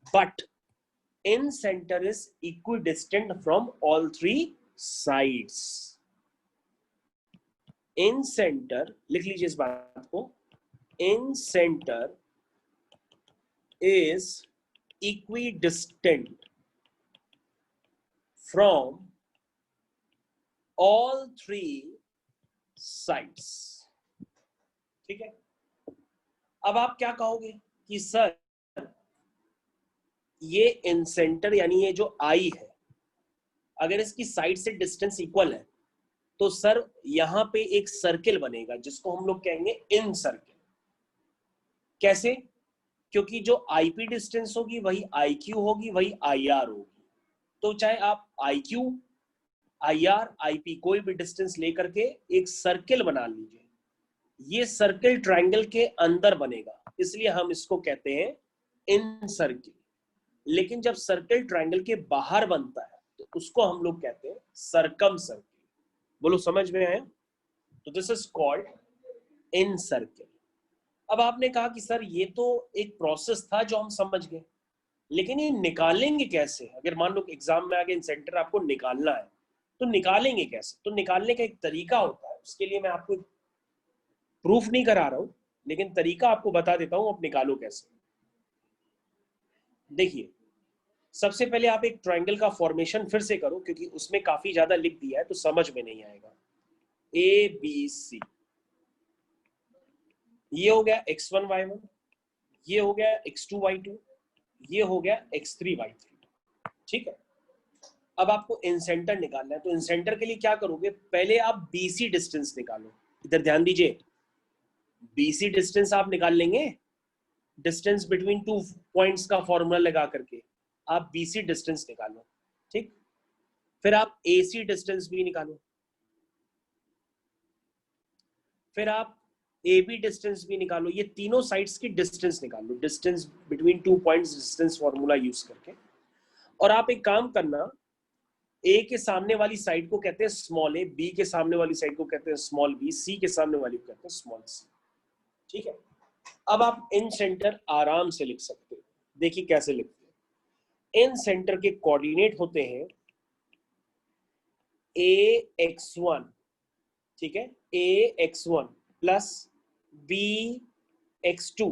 but incenter is equidistant from all three sides. Incenter, लिख लीजिए इस बात को, incenter is equidistant from all three sides. ठीक है। अब आप क्या कहोगे कि सर ये इन सेंटर यानी ये जो आई है, अगर इसकी साइड से डिस्टेंस इक्वल है तो सर यहां पे एक सर्किल बनेगा जिसको हम लोग कहेंगे इन सर्किल। कैसे? क्योंकि जो आईपी डिस्टेंस होगी वही आईक्यू होगी, वही आईआर होगी। तो चाहे आप IQ, IR, IP कोई भी डिस्टेंस लेकर के एक सर्किल बना लीजिए, ये सर्किल ट्रायंगल के अंदर बनेगा, इसलिए हम इसको कहते हैं इन सर्किल। लेकिन जब सर्किल ट्रायंगल के बाहर बनता है तो उसको हम लोग कहते हैं सरकम सर्किल। बोलो समझ में आया? तो this is called in circle. अब आपने कहा कि सर ये तो एक प्रोसेस था जो हम समझ गए, लेकिन ये निकालेंगे कैसे? अगर मान लो एग्जाम में आगे इन सेंटर आपको निकालना है तो निकालेंगे कैसे? तो निकालने का एक तरीका होता है, उसके लिए मैं आपको प्रूफ नहीं करा रहा हूं, लेकिन तरीका आपको बता देता हूं, आप निकालो कैसे। देखिए, सबसे पहले आप एक ट्रायंगल का फॉर्मेशन फिर से करो, क्योंकि उसमें काफी ज्यादा लिख दिया है तो समझ में नहीं आएगा। ABC, ये हो गया x1 y1, ये हो गया x2 y2, ये हो गया x3 y3। ठीक है, अब आपको इंसेंटर निकालना है, तो इंसेंटर के लिए क्या करोगे? पहले आप BC डिस्टेंस निकालो। इधर ध्यान दीजिए, BC डिस्टेंस आप निकाल लेंगे, डिस्टेंस बिटवीन टू पॉइंट्स का फॉर्मूला लगा करके आप BC डिस्टेंस निकालो। ठीक, फिर आप AC डिस्टेंस भी निकालो, फिर आप AB डिस्टेंस भी निकालो, ये तीनों साइड्स की डिस्टेंस निकालो, distance between two points distance formula use करके। और आप एक काम करना, A के सामने वाली साइड को कहते हैं स्मॉल a, B के सामने वाली साइड को कहते हैं स्मॉल b, C के सामने वाली को कहते हैं स्मॉल c। ठीक है, अब आप इन सेंटर आराम से लिख सकते हो। देखिए कैसे लिखते हैं। इन सेंटर के कोऑर्डिनेट होते हैं AX1, ठीक है, AX1 plus BX2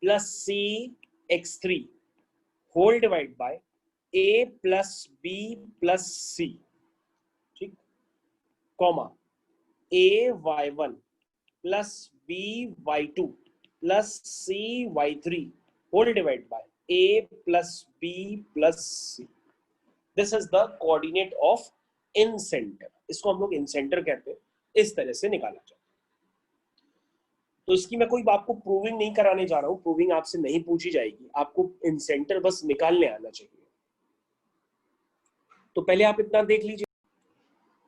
plus CX3 whole divide by A plus B plus C, ठीक, comma AY1 plus BY2 plus CY3 whole divide by A plus B plus C। This is the coordinate of incentre, इसको हम लोग इन centre कहते हैं। इस तरह से निकाला जाता है। तो इसकी मैं कोई आपको प्रूविंग नहीं कराने जा रहा हूं, प्रूविंग आपसे नहीं पूछी जाएगी, आपको इन सेंटर बस निकालने आना चाहिए। तो पहले आप इतना देख लीजिए।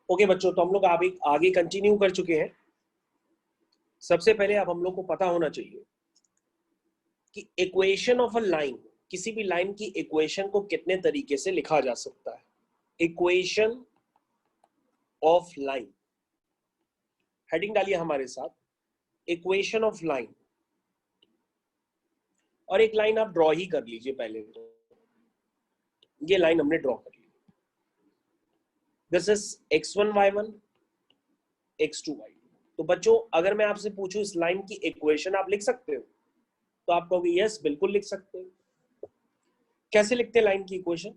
ओके बच्चों, तो हम लोग आगे कंटिन्यू कर चुके हैं। सबसे पहले अब हम लोग को पता होना चाहिए कि इक्वेशन ऑफ अ लाइन, किसी भी लाइन की इक्वेशन को कितने तरीके से लिखा जा सकता है। इक्वेशन ऑफ लाइन, हेडिंग डालिए हमारे साथ, इक्वेशन ऑफ लाइन। और एक लाइन आप ड्रॉ ही कर लीजिए पहले, तो ये लाइन हमने ड्रॉ कर ली। This is x1 y1 x2 y2। तो बच्चों अगर मैं आपसे पूछूं इस लाइन की इक्वेशन आप लिख सकते हो, तो आप कहोगे यस बिल्कुल लिख सकते हैं। कैसे लिखते हैं लाइन की इक्वेशन?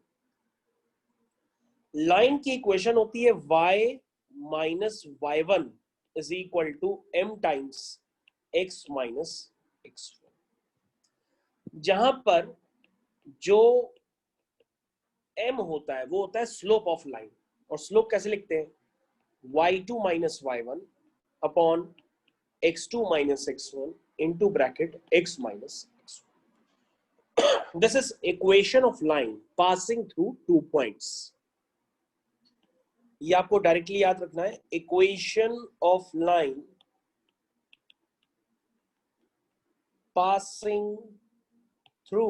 लाइन की इक्वेशन होती है y minus y1 is equal to m times x minus x1, जहां पर जो m होता है वो होता है स्लोप ऑफ लाइन। और स्लोप कैसे लिखते हैं? y2 minus y1 upon x2 minus x1 into bracket x minus x1. This is equation of line passing through 2 points. ये आपको डायरेक्टली याद रखना है, equation of line passing through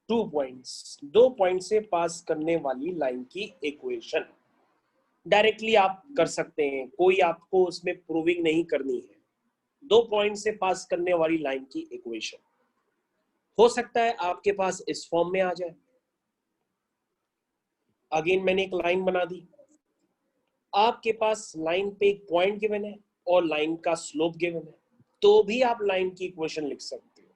2 points, 2 point से पास करने वाली लाइन की इक्वेशन। डायरेक्टली आप कर सकते हैं, कोई आपको उसमें प्रूविंग नहीं करनी है। 2 पॉइंट से पास करने वाली लाइन की इक्वेशन हो सकता है आपके पास इस फॉर्म में आ जाए। अगेन मैंने एक लाइन बना दी, आपके पास लाइन पे एक पॉइंट गिवन है और लाइन का स्लोप गिवन है, तो भी आप लाइन की इक्वेशन लिख सकते हो।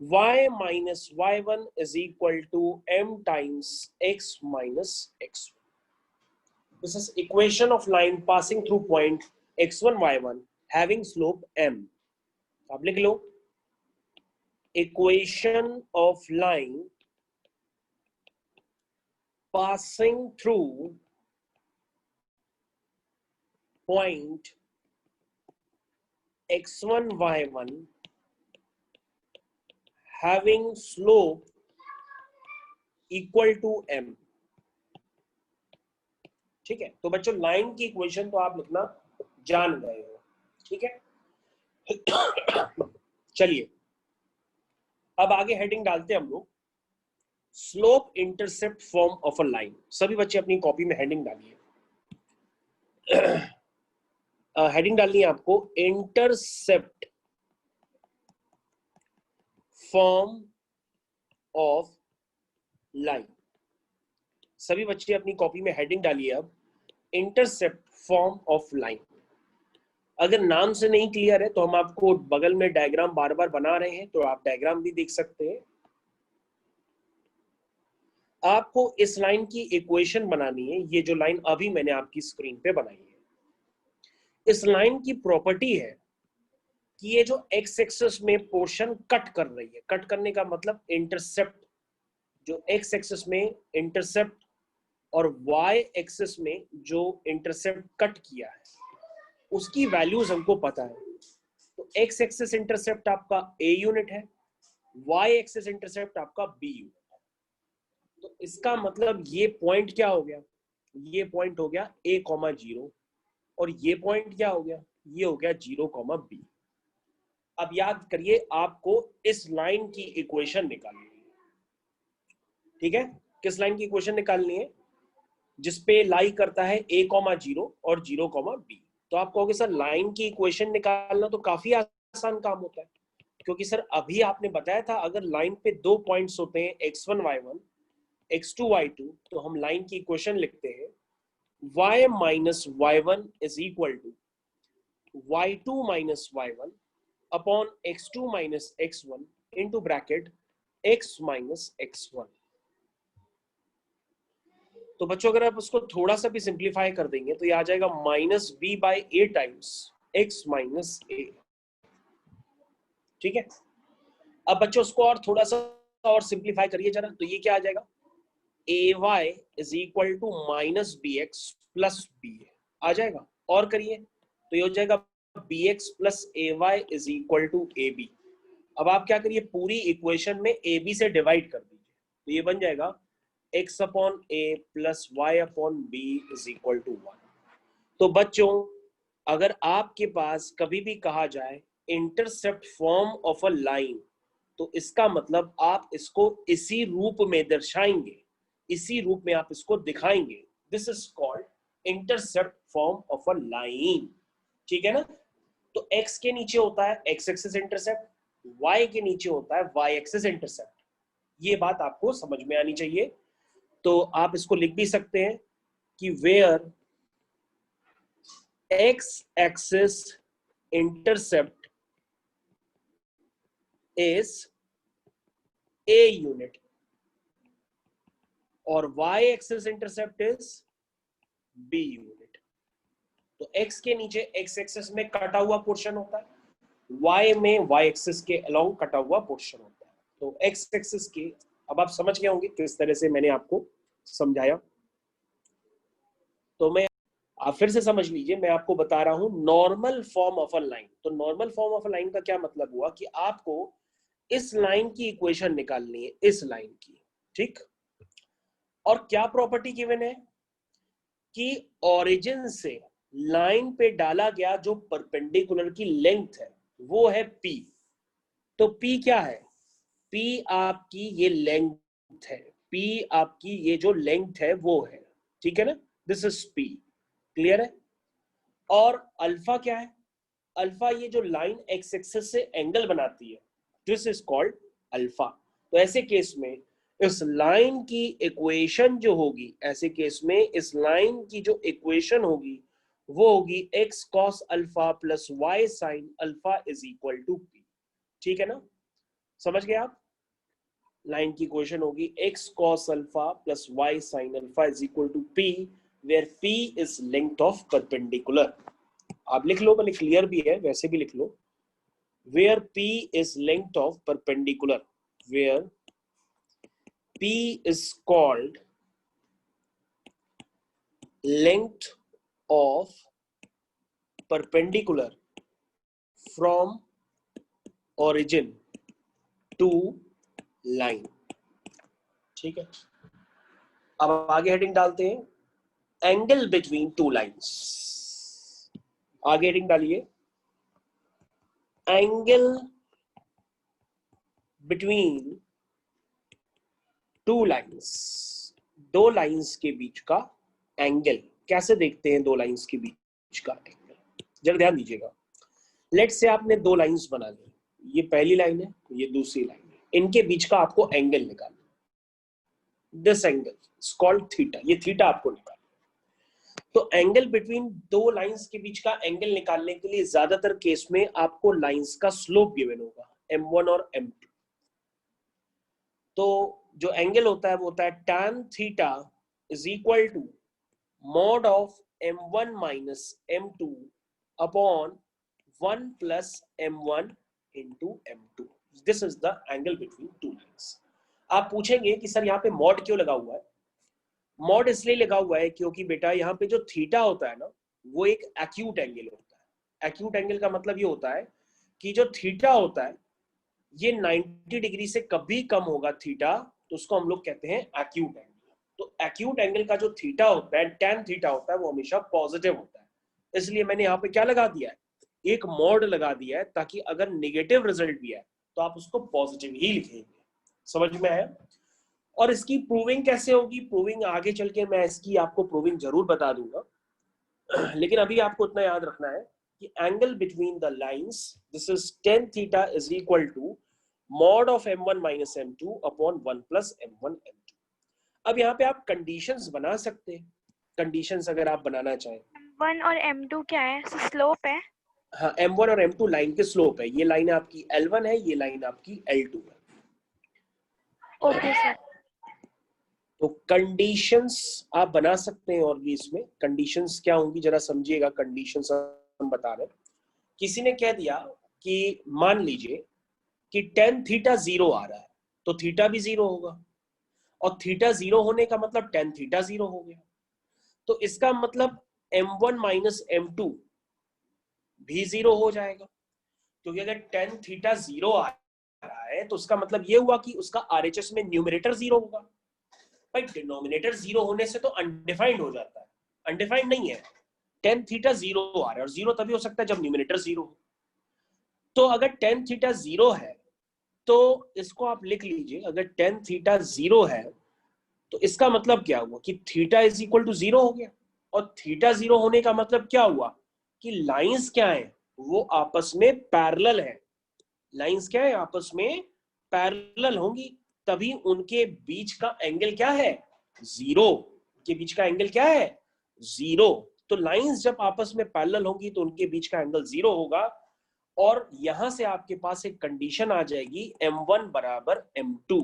y minus y1 is equal to m times x minus x1। This is equation of line passing through point x1 y1 having slope m। आप लिख लो, equation of line passing through point x1 y1 having slope equal to m। ठीक है, तो बच्चों line की equation तो आप लिखना जान गए हो। ठीक है, चलिए अब आगे हेडिंग डालते हैं हम लोग, slope intercept form of a line. सभी बच्चे अपनी कॉपी में हेडिंग डालिए। हेडिंग डालनी है आपको, इंटरसेप्ट फॉर्म ऑफ लाइन। सभी बच्चे अपनी कॉपी में हेडिंग डालिए अब, इंटरसेप्ट फॉर्म ऑफ लाइन। अगर नाम से नहीं क्लियर है तो हम आपको बगल में डायग्राम बार बार बना रहे हैं, तो आप डायग्राम भी देख सकते हैं। आपको इस लाइन की इक्वेशन बनानी है, ये जो लाइन अभी मैंने आपकी स्क्रीन पे बनाई है। इस लाइन की प्रॉपर्टी है कि ये जो एक्स एक्सिस में पोर्शन कट कर रही है, कट करने का मतलब इंटरसेप्ट, जो एक्स एक्सिस में इंटरसेप्ट और वाई एक्सिस में जो इंटरसेप्ट कट किया है उसकी वैल्यूज हमको पता है। तो एक्स एक्सिस इंटरसेप्ट आपका ए यूनिट है, वाई एक्सिस इंटरसेप्ट आपका बी यूनिट है। तो इसका मतलब ये पॉइंट क्या हो गया, ये पॉइंट हो गया a, 0 और ये पॉइंट क्या हो गया, ये हो गया 0, b। अब याद करिए आपको इस लाइन की इक्वेशन निकालनी है। ठीक है, किस लाइन की इक्वेशन निकालनी है, जिसपे लाई करता है a, 0 और 0, b। तो आप कहोगे सर लाइन की इक्वेशन निकालना तो काफी आसान काम होता है, क्योंकि सर अभी आपने बताया था अगर लाइन पे दो पॉइंट्स होते हैं x1 y1 x2 y2, तो हम लाइन की इक्वेशन लिखते हैं y minus y1 is equal to y2 minus y1 upon x2 minus x1 into bracket x minus x1। तो बच्चों अगर आप उसको थोड़ा सा भी सिंप्लीफाई कर देंगे तो ये आ जाएगा minus b by a times x minus a. ठीक है, अब बच्चों उसको और थोड़ा सा और सिंप्लीफाई करिए जरा, तो ये क्या आ जाएगा, a y is equal to minus b x plus b आ जाएगा। और करिए तो ये हो जाएगा b x plus a y is equal to a b. अब आप क्या करिए, पूरी इक्वेशन में ए बी से डिवाइड कर दीजिए, तो ये बन जाएगा x upon a plus y upon b is equal to 1। तो बच्चों अगर आपके पास कभी भी कहा जाए intercept form of a line, तो इसका मतलब आप इसको इसी रूप में दर्शाएंगे, इसी रूप में आप इसको दिखाएंगे। This is called intercept form of a line. ठीक है ना, तो x के नीचे होता है x एक्सिस इंटरसेप्ट, y के नीचे होता है y एक्सिस इंटरसेप्ट। ये बात आपको समझ में आनी चाहिए। तो आप इसको लिख भी सकते हैं कि where x axis intercept is a unit और y axis intercept is b unit. तो x के नीचे x एक्सिस में कटा हुआ पोर्शन होता है, y में y एक्सिस के अलोंग कटा हुआ पोर्शन होता है। तो x एक्सिस के, अब आप समझ गए होंगे किस तरह से मैंने आपको समझाया। तो मैं, आप फिर से समझ लीजिए, मैं आपको बता रहा हूं normal form of a line. तो normal form of a line का क्या मतलब हुआ कि आपको इस लाइन की इक्वेशन निकालनी है, इस लाइन की। ठीक, और क्या प्रॉपर्टी गिवन है कि ओरिजिन से लाइन पे डाला गया जो परपेंडिकुलर की लेंथ है वो है p। तो p क्या है, p आपकी ये लेंथ है, p आपकी ये जो लेंथ है वो है। ठीक है ना, दिस इज p। क्लियर है, और अल्फा क्या है, अल्फा ये जो लाइन एक्स एक्सिस से एंगल बनाती है, दिस इज कॉल्ड अल्फा। तो ऐसे केस में इस लाइन की इक्वेशन जो होगी, ऐसे केस में इस लाइन की जो इक्वेशन होगी वो होगी x cos alpha plus y sin alpha is equal to p। ठीक है ना, समझ गए आप, लाइन की इक्वेशन होगी x cos alpha plus y sin alpha is equal to p, where p is length of perpendicular. आप लिख लो, भले क्लियर भी है वैसे भी लिख लो, where p is length of perpendicular, where p is called length of perpendicular from origin to line। ठीक है, अब आगे हेडिंग डालते हैं एंगल बिटवीन टू लाइंस। आगे हेडिंग डालिए एंगल बिटवीन टू लाइंस। दो लाइंस के बीच का एंगल कैसे देखते हैं? दो लाइंस के बीच का एंगल जरा ध्यान दीजिएगा। लेट से आपने दो लाइंस बना ली, ये पहली लाइन है, ये दूसरी लाइन है, इनके बीच का आपको एंगल निकालना। This angle is called theta, ये थीटा आपको निकालना। तो एंगल बिटवीन दो लाइंस के बीच का एंगल निकालने के लिए ज्यादातर केस में आपको लाइंस का स्लोप गिवन होगा m1 और m2। तो जो एंगल होता है वो होता है tan theta is equal to mod of m1 minus m2 upon 1 plus m1 into m2। This is the angle between two lines. आप पूछेंगे कि सर यहाँ पे मॉड क्यों लगा हुआ है? मॉड इसलिए लगा हुआ है क्योंकि बेटा यहाँ पे जो थीटा होता है ना, वो एक एक्यूट एंगल होता है। एक्यूट एंगल का मतलब ये होता है कि जो थीटा होता है ये 90 डिग्री से कभी कम होगा थीटा, तो उसको हम लोग कहते हैं एक्यूट एंगल। तो एक्यूट एंगल का जो थीटा होता है, tan थीटा होता है, वो हमेशा पॉजिटिव होता है। इसलिए मैंने यहाँ पे क्या लगा दिया है, एक मॉड लगा दिया है, ताकि अगर नेगेटिव रिजल्ट भी है तो आप उसको पॉजिटिव ही लिखेंगे। समझ में आया? और इसकी प्रूविंग कैसे होगी? प्रूविंग आगे चल के मैं इसकी आपको प्रूविंग जरूर बता दूंगा, लेकिन अभी आपको इतना याद रखना है कि angle between the lines this is tan theta is equal to mod of m1 minus m2 upon 1 plus m1 m2। अब यहाँ पे आप कंडीशंस बना सकते हैं, कंडीशंस अगर आप बनाना चाहें।
m1 और m2 क्या है? स्लोप है?
हाँ, m1 और m2 लाइन के स्लोप है। ये लाइन आपकी L1 है, ये लाइन आपकी L2 है।
Okay sir.
तो कंडीशंस आप बना सकते हैं। और भी इसमें कंडीशंस क्या होंगी जरा समझिएगा। कंडीशंस हम बता रहे हैं। किसी ने कह दिया कि मान लीजिए कि tan थीटा 0 आ रहा है, तो थीटा भी 0 होगा, और थीटा 0 होने का मतलब tan थीटा 0 हो गया। तो इसका मतलब m1 माइनस m2 भी 0 हो जाएगा, क्योंकि अगर tan थीटा 0 आ रहा है तो उसका मतलब ये हुआ कि उसका RHS में न्यूमरेटर 0 होगा। भाई डिनोमिनेटर 0 होने से तो अनडिफाइंड हो जाता है, अनडिफाइंड नहीं है। tan थीटा 0 आ रहा है, और 0 तभी हो सकता है जब न्यूमरेटर 0 हो। तो अगर tan थीटा 0 है तो इसको आप लिख लीजिए, अगर tan थीटा 0 है तो इसका मतलब क्या हुआ कि थीटा इज इक्वल टू 0 हो गया। और थीटा 0 होने का मतलब क्या हुआ कि लाइंस क्या है, वो आपस में पैरेलल है। लाइंस क्या है, आपस में पैरेलल होंगी, तभी उनके बीच का एंगल क्या है, 0। के बीच का एंगल क्या है, 0। तो लाइंस जब आपस में पैरेलल होंगी तो उनके बीच का एंगल 0 होगा। और यहां से आपके पास एक कंडीशन आ जाएगी m1 बराबर m2।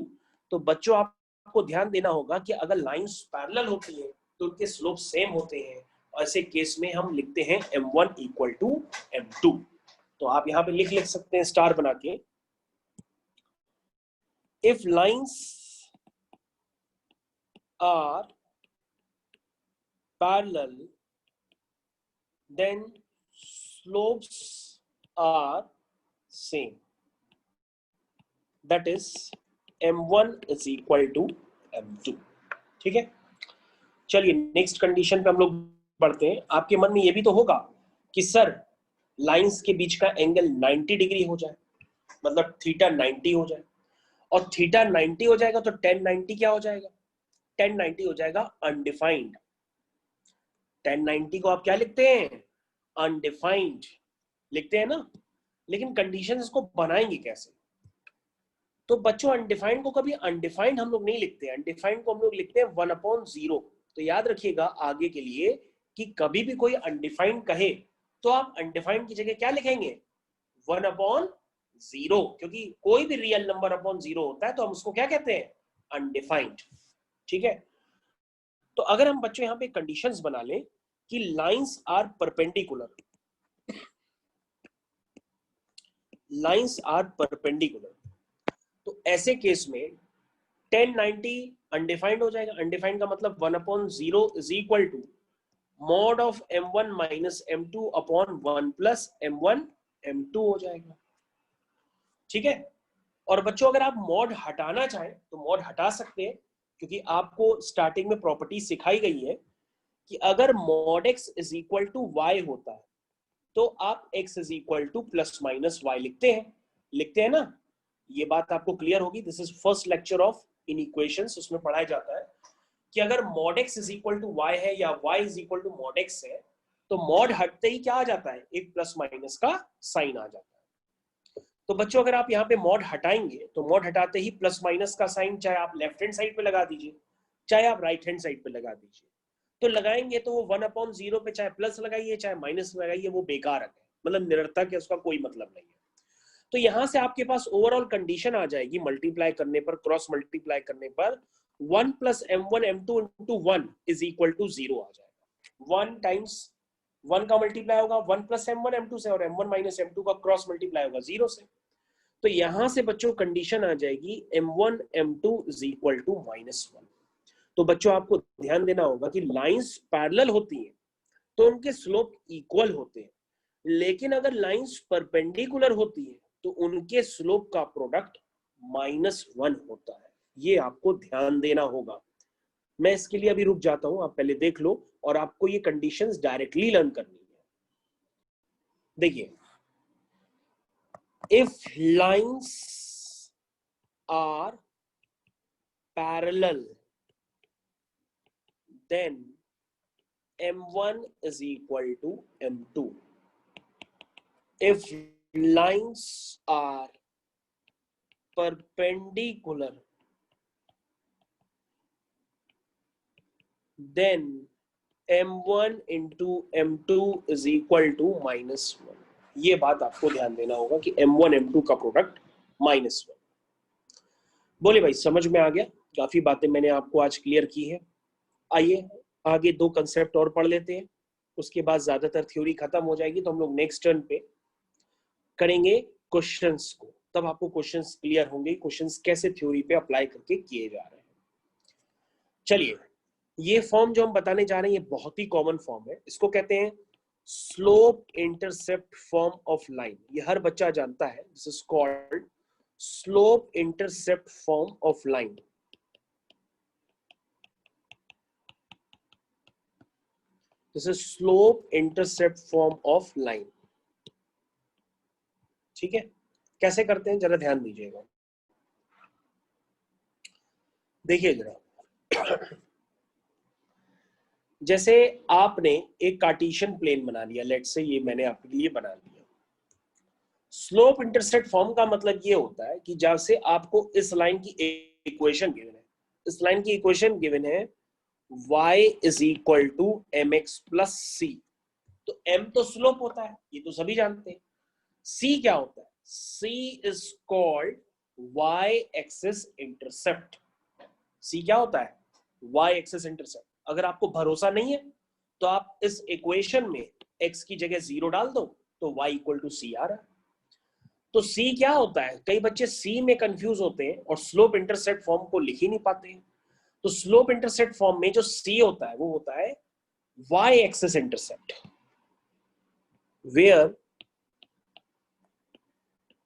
तो बच्चों आपको ध्यान देना होगा कि अगर लाइंस पैरेलल होती है तो उनके स्लोप सेम होते हैं। ऐसे केस में हम लिखते हैं m1 इक्वल टू m2। तो आप यहां पे लिख सकते हैं स्टार बना के, if lines are parallel then slopes are same, that is m1 is equal to m2। ठीक है, चलिए नेक्स्ट कंडीशन पे हम लोग बढ़ते हैं। आपके मन में ये भी तो होगा कि सर लाइंस के बीच का एंगल 90 डिग्री हो जाए, मतलब थीटा 90 हो जाए, और थीटा 90 हो जाएगा तो tan 90 क्या हो जाएगा, tan 90 हो जाएगा अनडिफाइंड। tan 90 को आप क्या लिखते हैं, अनडिफाइंड लिखते हैं ना। लेकिन कंडीशन इसको बनाएंगे कैसे? तो बच्चों अनडिफाइंड को कभी अनडिफाइंड हम लोग नहीं लिखते हैं, अनडिफाइंड को हम लोग लिखते हैं 1/0। तो याद रखिएगा आगे के लिए कि कभी भी कोई अनडिफाइंड कहे तो आप अनडिफाइंड की जगह क्या लिखेंगे, 1/0, क्योंकि कोई भी रियल नंबर अपॉन 0 होता है तो हम उसको क्या कहते हैं, अनडिफाइंड। ठीक है, तो अगर हम बच्चों यहां पे कंडीशंस बना लें कि lines are perpendicular, lines are perpendicular, तो ऐसे केस में tan 90 अनडिफाइंड हो जाएगा। अनडिफाइंड का मतलब 1/0 is equal to mod of m1 minus m2 upon 1 plus m1 m2 हो जाएगा। ठीक है, और बच्चों अगर आप मॉड हटाना चाहें तो मॉड हटा सकते हैं, क्योंकि आपको स्टार्टिंग में प्रॉपर्टी सिखाई गई है कि अगर mod x is equal to y होता है तो आप x is equal to plus minus y लिखते हैं ना। ये बात आपको क्लियर होगी। This is first lecture of inequations, उसमें पढ़ाया जाता है कि अगर mod x is equal to y है या y is equal to mod x है तो mod हटते ही क्या आ जाता है, एक प्लस माइनस का साइन आ जाता है। तो बच्चों अगर आप यहाँ पे mod हटाएंगे तो mod हटाते ही प्लस माइनस का साइन चाहे आप लेफ्ट हैंड साइड पे लगा दीजिए चाहे आप राइट हैंड साइड पे लगा दीजिए, तो लगाएंगे तो वो 1/0 पे चाहे प्लस लगाइए चाहे माइनस लगाइए वो बेकार है, मतलब निरर्थक है, उसका कोई मतलब नहीं है। तो यहां से आपके पास ओवरऑल कंडीशन आ जाएगी मल्टीप्लाई करने पर, क्रॉस मल्टीप्लाई करने पर 1 plus m1 m2 into 1 is equal to 0 आ जाएगा। 1 टाइम्स 1 का मल्टीप्लाई होगा 1 प्लस m1 m2 से और m1 माइनस m2 का क्रॉस मल्टीप्लाई होगा 0 से। तो यहां से बच्चों कंडीशन आ जाएगी m1 m2 is equal to -1। तो बच्चों आपको ध्यान देना होगा कि लाइंस पैरेलल होती हैं तो उनके स्लोप इक्वल होते हैं, लेकिन अगर लाइंस परपेंडिकुलर होती है तो उनके स्लोप का प्रोडक्ट -1 होता है। ये आपको ध्यान देना होगा। मैं इसके लिए अभी रुक जाता हूं, आप पहले देख लो और आपको ये कंडीशंस डायरेक्टली लर्न करनी है। देखिए, if lines are parallel then m1 is equal to m2. If lines are perpendicular then m1 into m2 is equal to -1। ये बात आपको ध्यान देना होगा कि m1 m2 का प्रोडक्ट -1। बोले भाई समझ में आ गया? काफी बातें मैंने आपको आज क्लियर की है। आइए आगे 2 कंसेप्ट और पढ़ लेते हैं, उसके बाद ज्यादातर थ्योरी खत्म हो जाएगी तो हम लोग नेक्स्ट टर्न पे करेंगे क्वेश्चंस को, तब आपको क्वेश्चंस क्लियर होंगे, क्वेश्चंस कैसे थ्योरी पे अप्लाई करके किए जा रहे हैं। चलिए, ये फॉर्म जो हम बताने जा रहे हैं ये बहुत ही कॉमन फॉर्म है, इसको कहते हैं slope intercept form of line. ये हर बच्चा जानता है, this is called slope intercept form of line. This is slope intercept form of line. ठीक है, कैसे करते हैं जरा ध्यान दीजिएगा। देखिए जरा, जैसे आपने एक कार्टेशियन प्लेन बना लिया, लेट्स से ये मैंने आपके लिए बना लिया। स्लोप इंटरसेप्ट फॉर्म का मतलब ये होता है कि जैसे आपको इस लाइन की इक्वेशन गिवन है, इस लाइन की इक्वेशन गिवन है y is equal to mx plus c। तो m तो स्लोप होता है, ये तो सभी जानते हैं। c क्या होता है? c is called y axis intercept. c क्या होता है? y axis intercept. अगर आपको भरोसा नहीं है तो आप इस इक्वेशन में x की जगह 0 डाल दो तो y इक्वल टू c आ रहा है। तो c क्या होता है? कई बच्चे c में कंफ्यूज होते हैं और स्लोप इंटरसेप्ट फॉर्म को लिख ही नहीं पाते हैं। तो स्लोप इंटरसेप्ट फॉर्म में जो c होता है वो होता है y axis intercept, where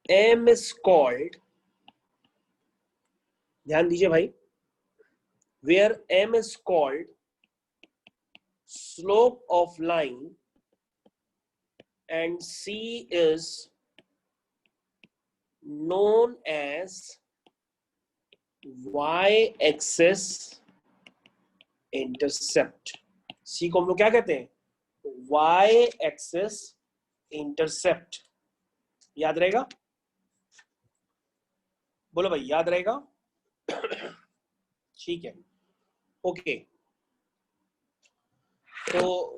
m is called, ध्यान दीजिए भाई, where m is called slope of line and c is known as y-axis intercept। c को हम लोग क्या कहते हैं? y-axis intercept। याद रहेगा? बोलो भाई, याद रहेगा? ठीक है, ओके। तो